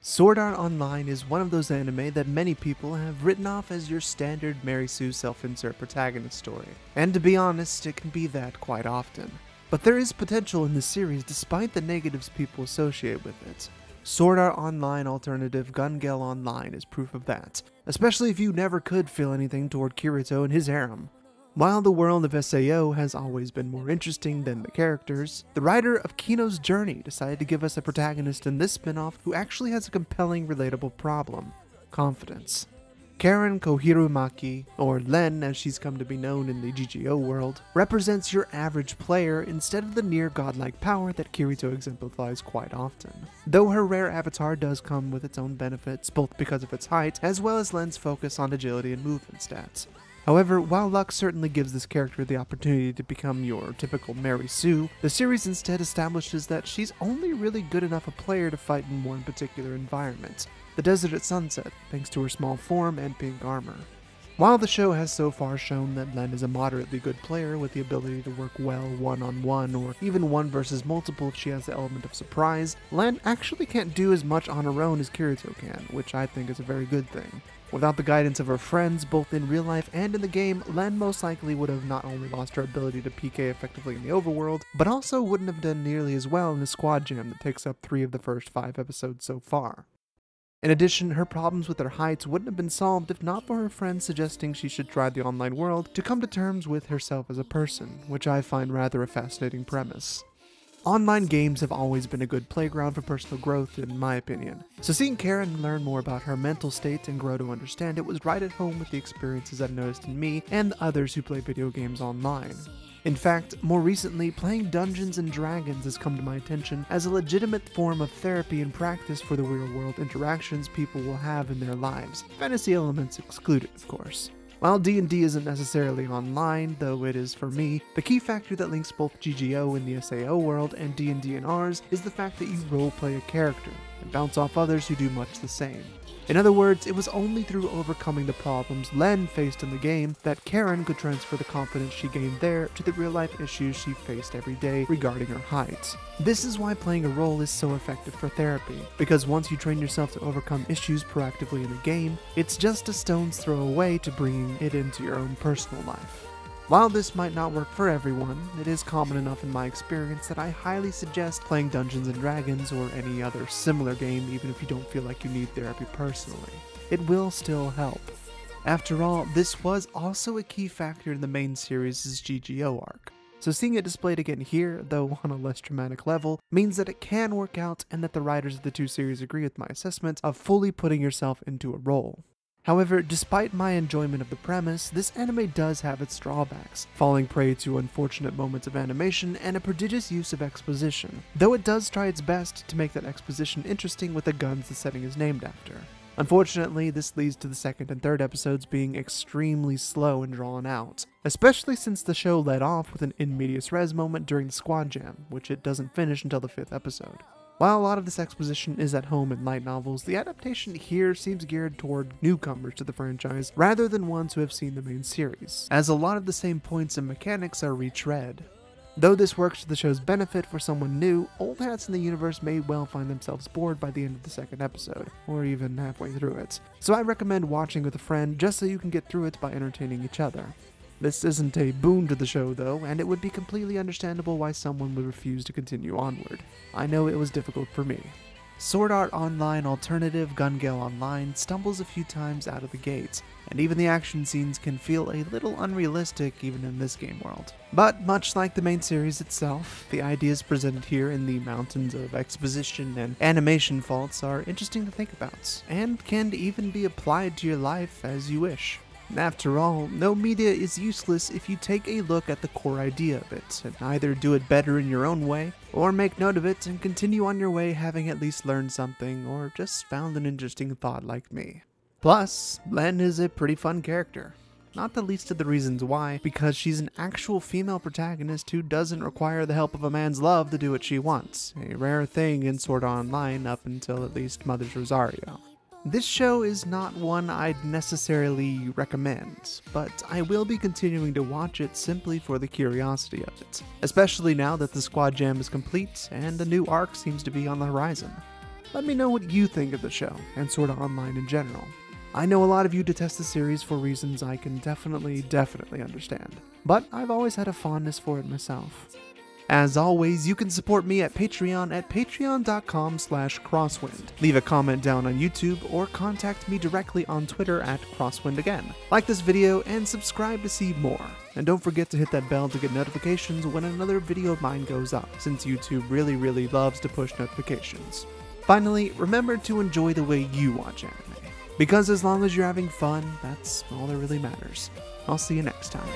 Sword Art Online is one of those anime that many people have written off as your standard Mary Sue self-insert protagonist story, and to be honest, it can be that quite often. But there is potential in this series despite the negatives people associate with it. Sword Art Online alternative Gun Gale Online is proof of that, especially if you never could feel anything toward Kirito and his harem. While the world of SAO has always been more interesting than the characters, the writer of Kino's Journey decided to give us a protagonist in this spin-off who actually has a compelling, relatable problem: confidence. Karen Kohiromaki, or Len as she's come to be known in the GGO world, represents your average player instead of the near godlike power that Kirito exemplifies quite often. Though her rare avatar does come with its own benefits, both because of its height as well as Len's focus on agility and movement stats. However, while luck certainly gives this character the opportunity to become your typical Mary Sue, the series instead establishes that she's only really good enough a player to fight in one particular environment: the desert at sunset, thanks to her small form and pink armor. While the show has so far shown that Len is a moderately good player with the ability to work well one-on-one or even one versus multiple if she has the element of surprise, Len actually can't do as much on her own as Kirito can, which I think is a very good thing. Without the guidance of her friends, both in real life and in the game, Len most likely would have not only lost her ability to PK effectively in the overworld, but also wouldn't have done nearly as well in the squad jam that takes up 3 of the first 5 episodes so far. In addition, her problems with her height wouldn't have been solved if not for her friends suggesting she should try the online world to come to terms with herself as a person, which I find rather a fascinating premise. Online games have always been a good playground for personal growth, in my opinion, so seeing Karen learn more about her mental state and grow to understand it was right at home with the experiences I've noticed in me and others who play video games online. In fact, more recently, playing Dungeons & Dragons has come to my attention as a legitimate form of therapy and practice for the real-world interactions people will have in their lives, fantasy elements excluded, of course. While D&D isn't necessarily online, though it is for me, the key factor that links both GGO in the SAO world and D&D in ours is the fact that you roleplay a character and bounce off others who do much the same. In other words, it was only through overcoming the problems Len faced in the game that Karen could transfer the confidence she gained there to the real-life issues she faced every day regarding her height. This is why playing a role is so effective for therapy, because once you train yourself to overcome issues proactively in the game, it's just a stone's throw away to bringing it into your own personal life. While this might not work for everyone, it is common enough in my experience that I highly suggest playing Dungeons & Dragons or any other similar game even if you don't feel like you need therapy personally. It will still help. After all, this was also a key factor in the main series' GGO arc, so seeing it displayed again here, though on a less dramatic level, means that it can work out and that the writers of the two series agree with my assessment of fully putting yourself into a role. However, despite my enjoyment of the premise, this anime does have its drawbacks, falling prey to unfortunate moments of animation and a prodigious use of exposition, though it does try its best to make that exposition interesting with the guns the setting is named after. Unfortunately, this leads to the second and third episodes being extremely slow and drawn out, especially since the show led off with an in medias res moment during the squad jam, which it doesn't finish until the 5th episode. While a lot of this exposition is at home in light novels, the adaptation here seems geared toward newcomers to the franchise rather than ones who have seen the main series, as a lot of the same points and mechanics are retread. Though this works to the show's benefit for someone new, old hats in the universe may well find themselves bored by the end of the second episode, or even halfway through it, so I recommend watching with a friend just so you can get through it by entertaining each other. This isn't a boon to the show though, and it would be completely understandable why someone would refuse to continue onward. I know it was difficult for me. Sword Art Online alternative Gun Gale Online stumbles a few times out of the gate, and even the action scenes can feel a little unrealistic even in this game world. But much like the main series itself, the ideas presented here in the mountains of exposition and animation faults are interesting to think about, and can even be applied to your life as you wish. After all, no media is useless if you take a look at the core idea of it, and either do it better in your own way, or make note of it and continue on your way having at least learned something, or just found an interesting thought like me. Plus, Len is a pretty fun character. Not the least of the reasons why, because she's an actual female protagonist who doesn't require the help of a man's love to do what she wants, a rare thing in Sword Art Online up until at least Mother's Rosario. This show is not one I'd necessarily recommend, but I will be continuing to watch it simply for the curiosity of it, especially now that the squad jam is complete and a new arc seems to be on the horizon. Let me know what you think of the show, and Sword Art Online in general. I know a lot of you detest the series for reasons I can definitely understand, but I've always had a fondness for it myself. As always, you can support me at Patreon at patreon.com/crosswind. Leave a comment down on YouTube or contact me directly on Twitter at crosswindagain. Like this video and subscribe to see more. And don't forget to hit that bell to get notifications when another video of mine goes up, since YouTube really loves to push notifications. Finally, remember to enjoy the way you watch anime, because as long as you're having fun, that's all that really matters. I'll see you next time.